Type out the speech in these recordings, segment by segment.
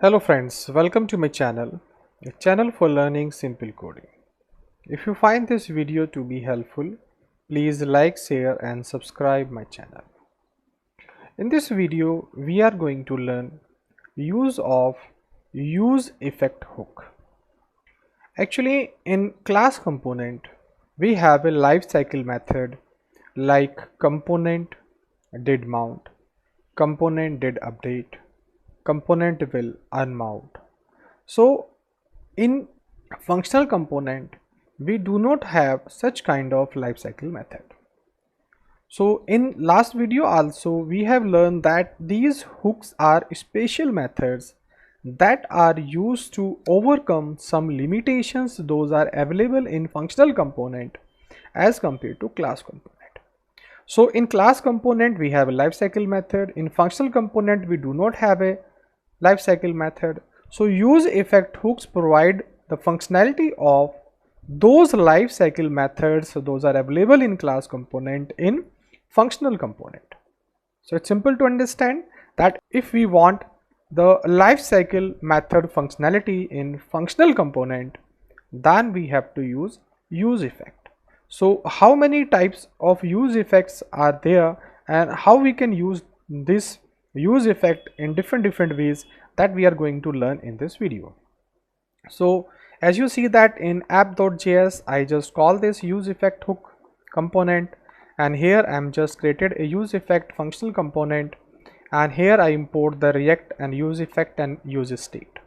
Hello friends, welcome to my channel, a channel for learning simple coding. If you find this video to be helpful, please like, share and subscribe my channel. In this video, we are going to learn use of useEffect hook. Actually, in class component, we have a lifecycle method like component did mount, component did update, component will unmount. So in functional component, we do not have such kind of lifecycle method. So in last video also we have learned that these hooks are special methods that are used to overcome some limitations those are available in functional component as compared to class component. So in class component we have a lifecycle method, in functional component we do not have a lifecycle method. So useEffect hooks provide the functionality of those lifecycle methods, so those are available in class component in functional component. So it's simple to understand that if we want the lifecycle method functionality in functional component, then we have to use useEffect. So how many types of useEffects are there and how we can use this useEffect in different ways, that we are going to learn in this video. So as you see that in app.js, I just call this useEffect hook component, and here I'm just created a useEffect functional component, and here I import the React and useEffect and useState.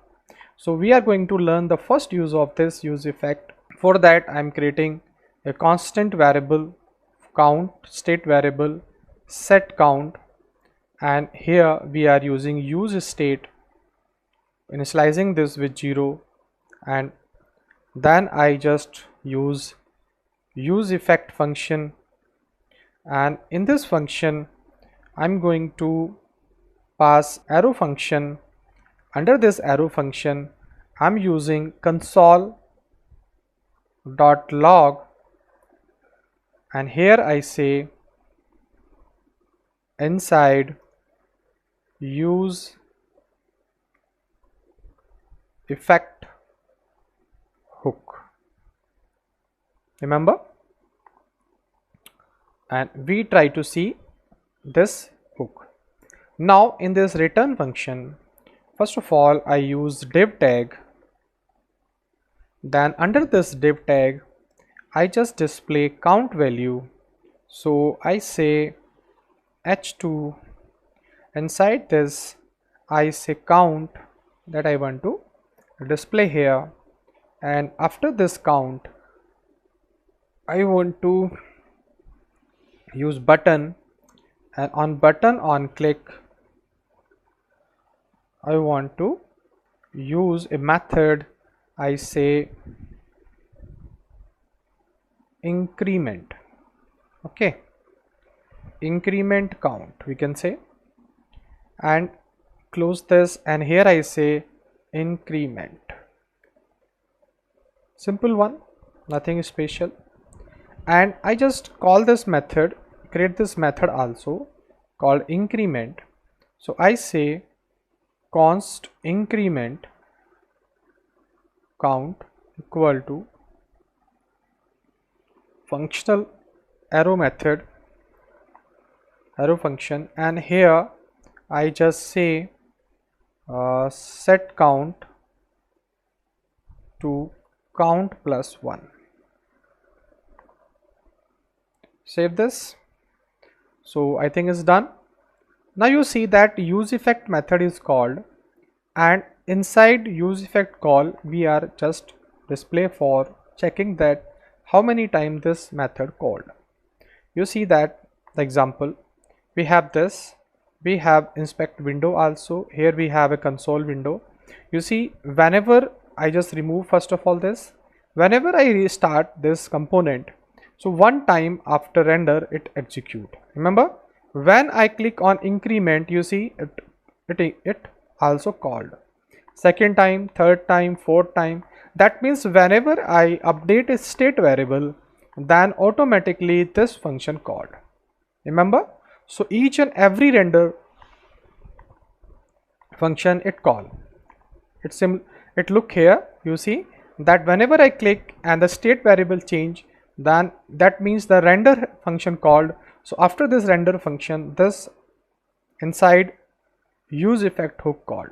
So we are going to learn the first use of this useEffect. For that I'm creating a constant variable count state variable set count, and here we are using useState, initializing this with 0, and then I just use useEffect function, and in this function I'm going to pass arrow function. Under this arrow function I'm using console.log, and here I say inside use effect hook, remember, and we try to see this hook. Now in this return function, first of all I use div tag, then under this div tag I just display count value. So I say h2, inside this I say count that I want to display here, and after this count I want to use button, and on button on click I want to use a method, I say increment, okay, increment count we can say, and close this, and here I say increment, simple one, nothing special, and I just call this method, create this method also called increment. So I say const increment count equal to functional arrow method arrow function, and here I just say set count to count plus 1. Save this. So I think it's done. Now you see that useEffect method is called, and inside useEffect call we are just display for checking that how many times this method called. You see that the example we have this, we have inspect window also, here we have a console window. You see whenever I just remove first of all this, whenever I restart this component, so one time after render it execute. Remember when I click on increment, you see it also called second time, third time, fourth time. That means whenever I update a state variable, then automatically this function called, remember. So each and every render function it call. it look here, you see that whenever I click and the state variable change, then that means the render function called. So after this render function, this inside useEffect hook called.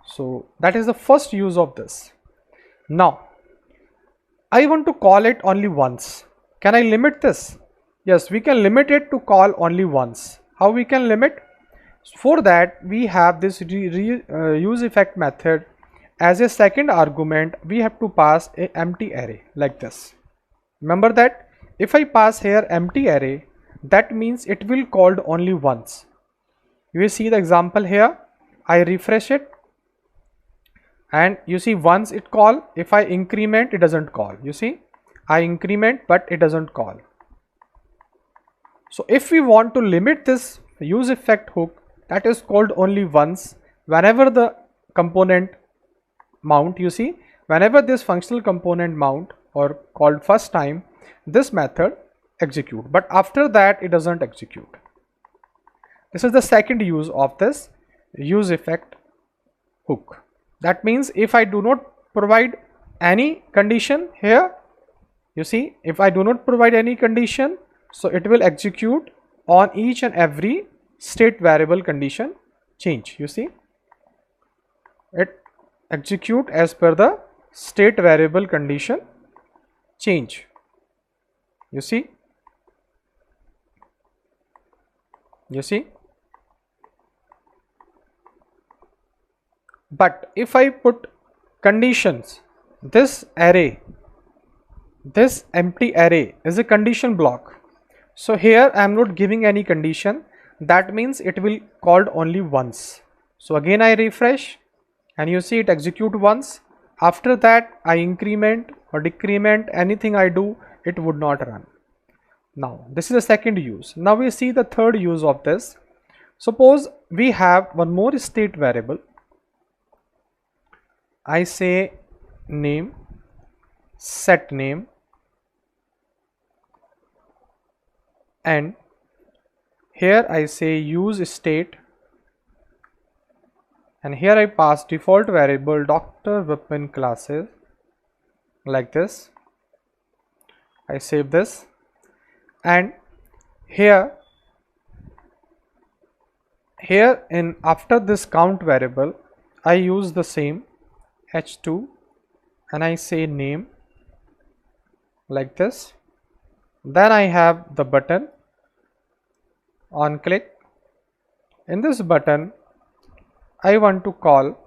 So that is the first use of this. Now I want to call it only once. Can I limit this? Yes, we can limit it to call only once. How we can limit? For that we have this useEffect method. As a second argument, we have to pass a empty array like this. Remember that if I pass here empty array, that means it will called only once. You will see the example here. I refresh it and you see once it call. If I increment, it doesn't call. You see, I increment but it doesn't call. So if we want to limit this useEffect hook, that is called only once, whenever the component mount, you see, whenever this functional component mount or called first time, this method execute, but after that it doesn't execute. This is the second use of this useEffect hook. That means if I do not provide any condition here, you see, if I do not provide any condition, so it will execute on each and every state variable condition change. You see, it execute as per the state variable condition change. You see, but if I put conditions, this array, this empty array is a condition block. So here I am not giving any condition. That means it will called only once. So again I refresh and you see it execute once. After that I increment or decrement, anything I do, it would not run. Now this is the second use. Now we see the third use of this. Suppose we have one more state variable. I say name, set name, and here I say use state, and here I pass default variable Dr. Vipin Classes like this. I save this, and here in after this count variable I use the same h2 and I say name like this. Then I have the button on click. In this button I want to call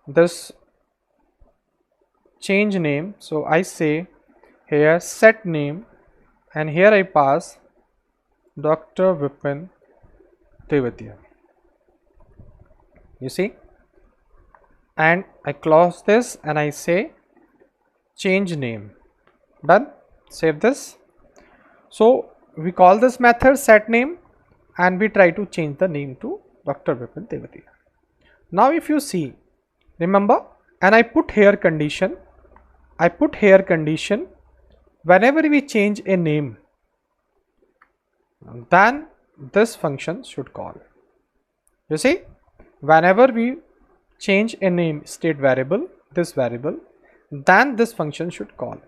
this change name, so I say here set name, and here I pass Dr. Vipin Tevatia. You see, and I close this and I say change name. Done. Save this. So we call this method set name and we try to change the name to Dr. Vipin Tevatia. Now if you see, remember, and I put here condition, whenever we change a name, then this function should call. You see, whenever we change a name state variable, this variable, then this function should call.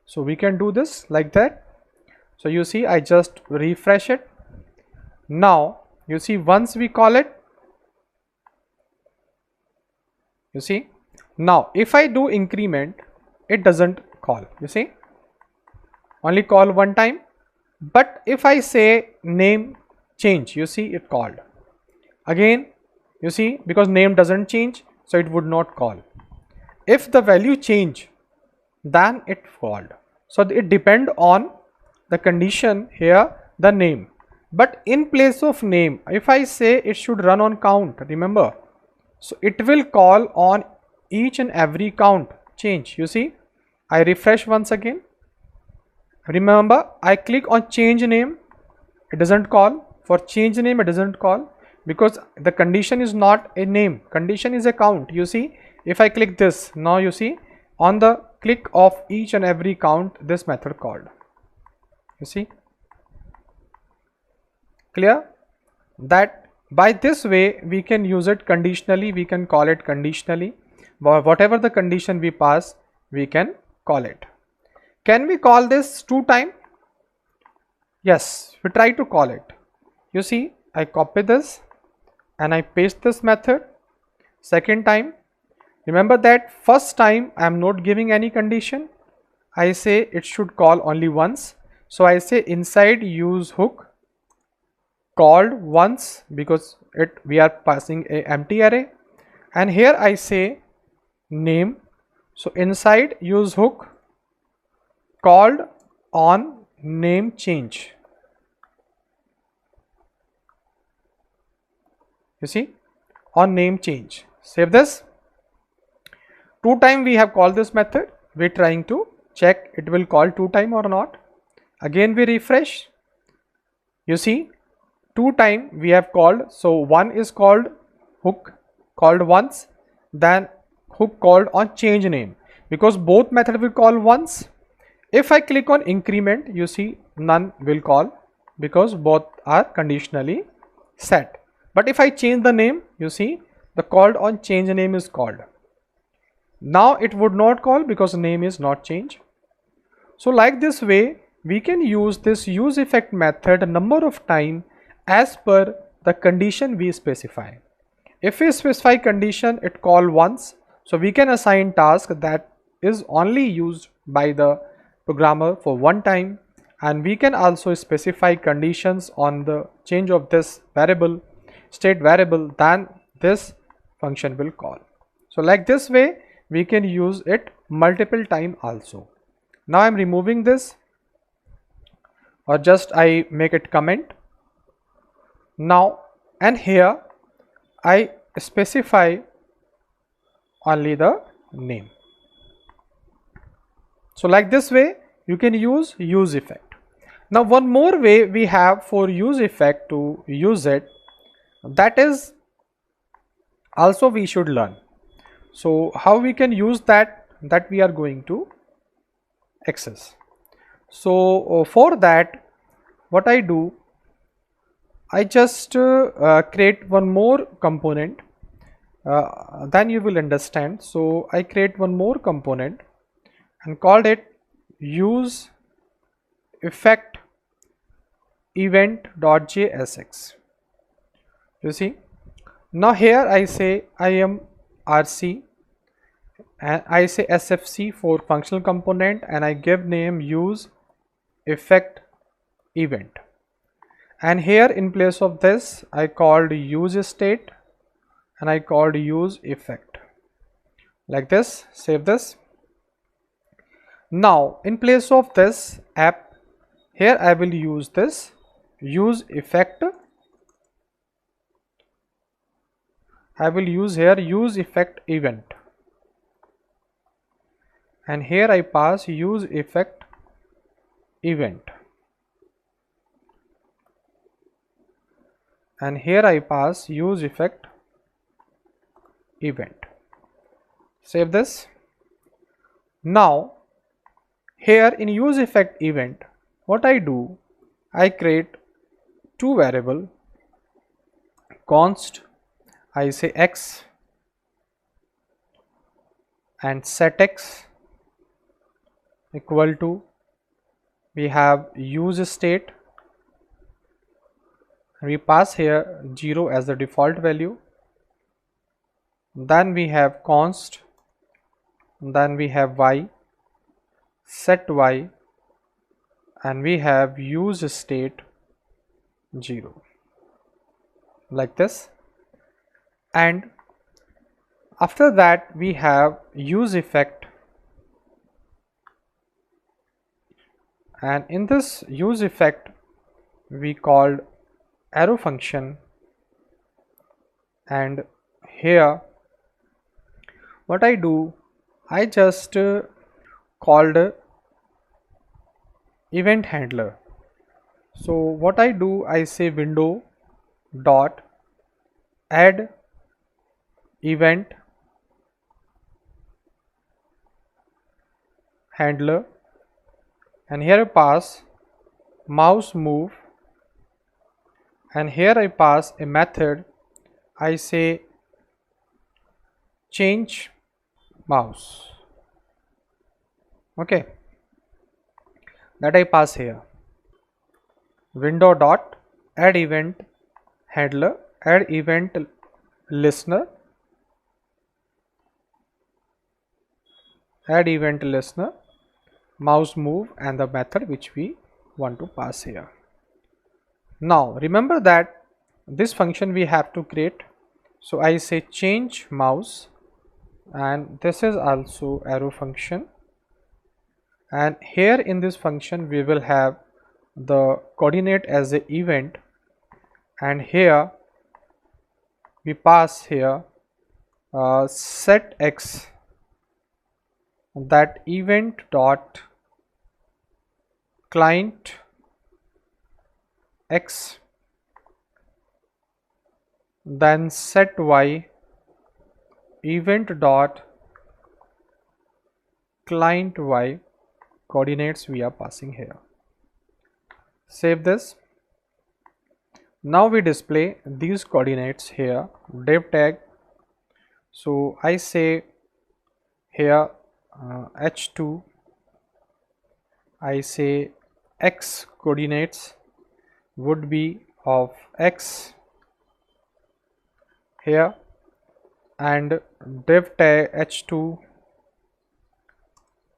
So we can do this like that. So you see, I just refresh it. Now you see, once we call it, you see, now if I do increment, it doesn't call. You see, only call one time. But if I say name change, you see it called again. You see, because name doesn't change, so it would not call. If the value change, then it called. So it depend on the condition here, the name. But in place of name, if I say it should run on count, remember, so it will call on each and every count change. You see, I refresh once again. Remember, I click on change name, it doesn't call. For change name, it doesn't call because the condition is not a name, condition is a count. You see, if I click this, now you see, on the click of each and every count, this method called. You see, clear that By this way we can use it conditionally, we can call it conditionally. Whatever the condition we pass, we can call it. Can we call this 2 times? Yes, we try to call it. You see, I copy this and I paste this method. Second time, remember that first time I am not giving any condition. I say it should call only once. So I say inside use hook called once, because we are passing a empty array, and here I say name. So inside use hook called on name change. You see, on name change. Save this. 2 times we have called this method. We are trying to check it will call 2 times or not. Again we refresh. You see, 2 times we have called. So one is called hook called once, then hook called on change name, because both methods will call once. If I click on increment, you see none will call because both are conditionally set. But if I change the name, you see the called on change name is called. Now it would not call because name is not changed. So like this way we can use this useEffect method a number of times as per the condition we specify. If we specify condition it call once, so we can assign task that is only used by the programmer for one time, and we can also specify conditions on the change of this variable, state variable, then this function will call. So like this way we can use it multiple time also. Now I am removing this, or just I make it comment now, and here I specify only the name. So like this way you can use useEffect. Now one more way we have for useEffect to use it, that is also we should learn. So how we can use that we are going to access. So for that what I do, I just create one more component, then you will understand. So I create one more component and called it useEffect event.jsx. You see, now here I say I am RC and I say SFC for functional component, and I give name useEffect event, and here in place of this I called use state and I called useEffect. Like this, save this. Now in place of this app, here I will use this useEffect. I will use here useEffect event, and here I pass useEffect event, and here I pass useEffect event. Save this. Now here in useEffect event what I do, I create two variable, const I say x and set x equal to, we have use state, we pass here 0 as the default value, then we have const, then we have y, set y, and we have use state 0, like this. And after that we have useEffect, and in this useEffect we called arrow function, and here what I do, I just called event handler. So what I do, I say window dot add event handler, and here I pass mouse move and here I pass a method. I say change mouse. Okay, that I pass here. Window dot add event handler, add event listener, add event listener, mouse move, and the method which we want to pass here. Now remember that this function we have to create. So I say change mouse, and this is also arrow function, and here in this function we will have the coordinate as a event, and here we pass here set x, that event dot client x, then set y event dot client y, coordinates we are passing here. Save this. Now we display these coordinates here, div tag. So I say here h2, I say x coordinates would be of x here, and div tag h2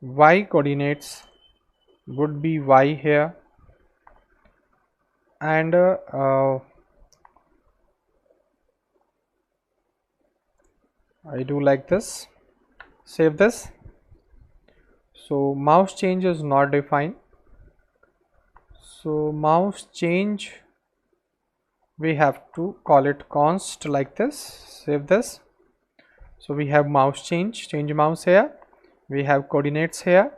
y coordinates would be y here, and I do like this. Save this. So mouse change is not defined. So mouse change we have to call it const like this. Save this. So we have mouse change mouse here, we have coordinates here,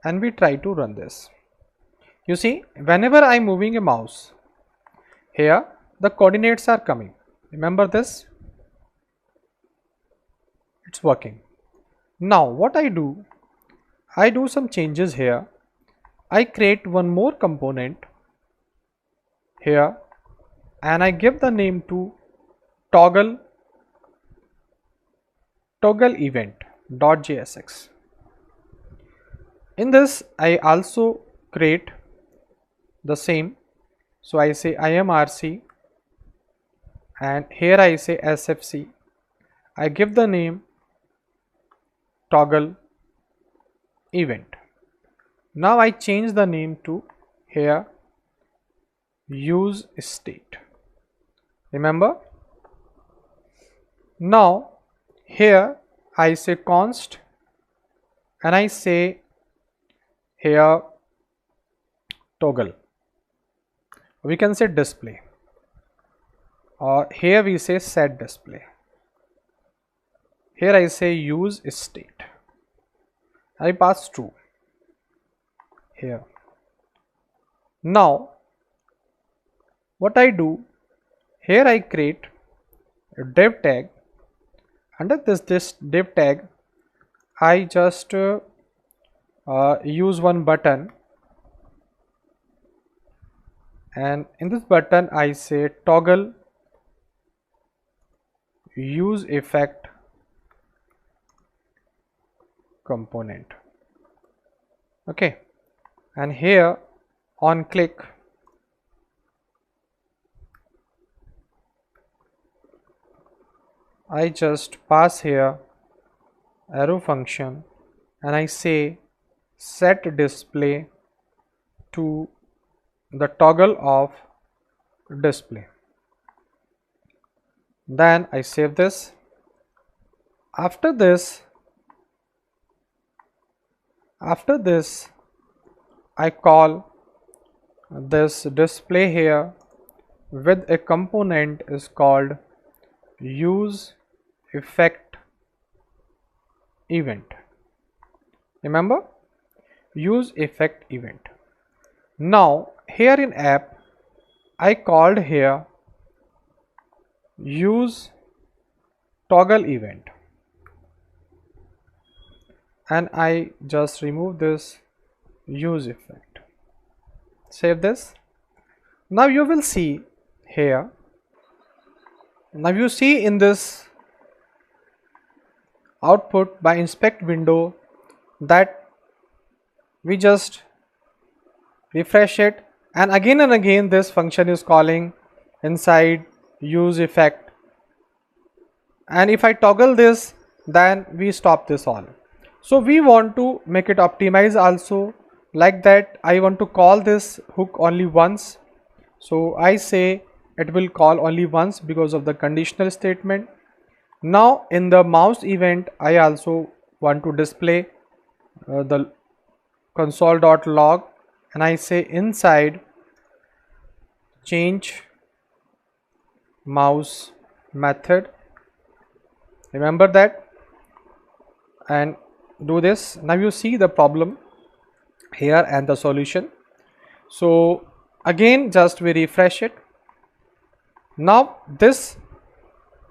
and we try to run this. You see, whenever I am moving a mouse here, the coordinates are coming. Remember this? It's working. Now what I do some changes here. I create one more component here, and I give the name to toggle event .jsx. In this I also create the same. So I say imrc, and here I say sfc. I give the name toggle event. Now I change the name to here use state. Remember? Now here I say const, and I say here toggle. We can say display, or here we say set display. Here I say use state. I pass true here. Now what I do here, I create a div tag. Under this div tag I just use one button, and in this button I say toggle useEffect component. Okay, and here on click I just pass here arrow function, and I say set display to the toggle of display. Then I save this. After this I call this display here with a component is called useEffect event. Remember, useEffect event. Now here in app I called here use toggle event, and I just remove this useEffect. Save this. Now you will see here. Now you see in this output by inspect window that we just refresh it, and again this function is calling inside useEffect, and if I toggle this, then we stop this all. So we want to make it optimize also, like that I want to call this hook only once. So I say it will call only once because of the conditional statement. Now in the mouse event I also want to display the console.log, and I say inside change mouse method. Remember that, and do this. Now you see the problem here and the solution. So again just we refresh it. Now this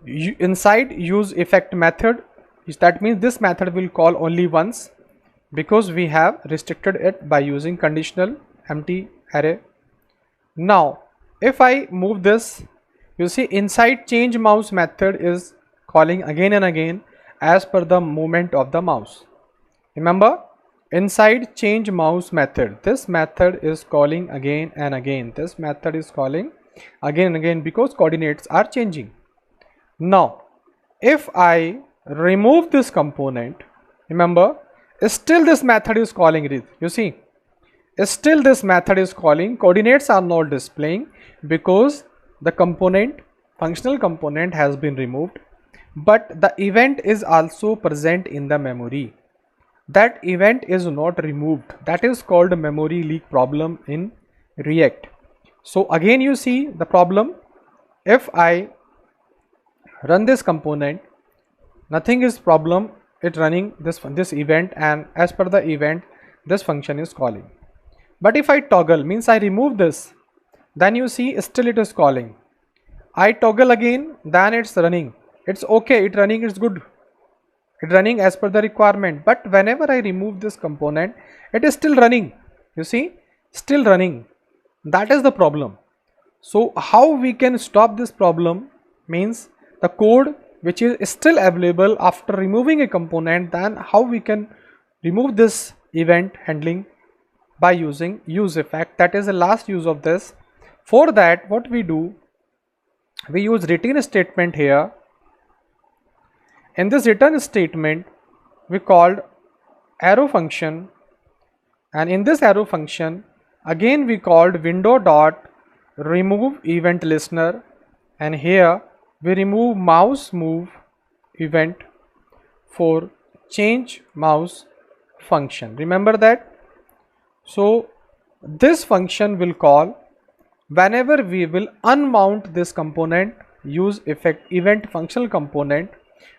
inside useEffect method, that means this method will call only once because we have restricted it by using conditional empty array. Now if I move this, you see inside change mouse method is calling again and again as per the movement of the mouse. Remember, inside change mouse method, this method is calling again and again. This method is calling again and again because coordinates are changing. Now if I remove this component, remember still this method is calling it. You see, still this method is calling, coordinates are not displaying because the component, functional component has been removed, but the event is also present in the memory. That event is not removed. That is called memory leak problem in React. So again you see the problem. If I run this component, nothing is problem, it running this event, and as per the event this function is calling. But if I toggle, means I remove this, then you see still it is calling. I toggle again, then it's running. It's okay, it running, it's good, it running as per the requirement. But whenever I remove this component, it is still running. You see, still running. That is the problem. So how we can stop this problem, means the code which is still available after removing a component, then how we can remove this event handling by using useEffect. That is the last use of this. For that, what we do, we use return statement here. In this return statement we called arrow function, and in this arrow function again we called window dot remove event listener, and here we remove mouse move event for change mouse function. Remember that. So this function will call whenever we will unmount this component, useEffect event functional component.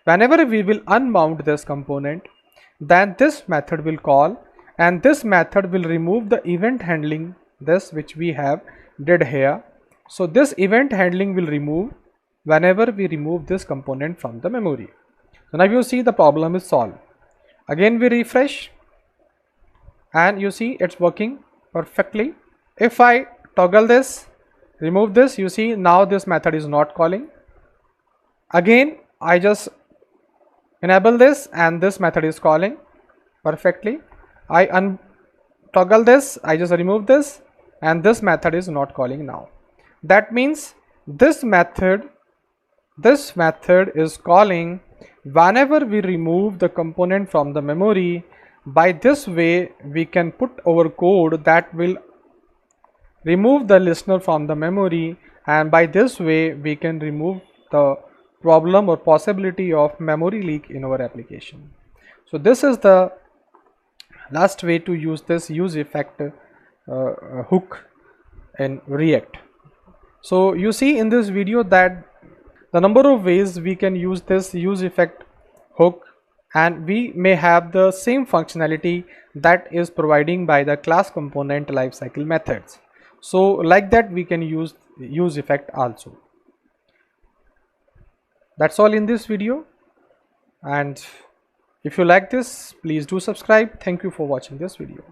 Whenever we will unmount this component, then this method will call, and this method will remove the event handling, this which we have did here. So this event handling will remove whenever we remove this component from the memory. So now you see the problem is solved. Again we refresh, and you see it's working perfectly. If I toggle this, remove this, you see now this method is not calling. Again I just enable this, and this method is calling perfectly. I untoggle this, I just remove this, and this method is not calling now. That means this method is calling whenever we remove the component from the memory. By this way we can put our code that will remove the listener from the memory, and by this way we can remove the problem or possibility of memory leak in our application. So this is the last way to use this useEffect hook in React. So you see in this video that the number of ways we can use this useEffect hook, and we may have the same functionality that is providing by the class component lifecycle methods. So like that we can use useEffect also. That's all in this video, and if you like this, please do subscribe. Thank you for watching this video.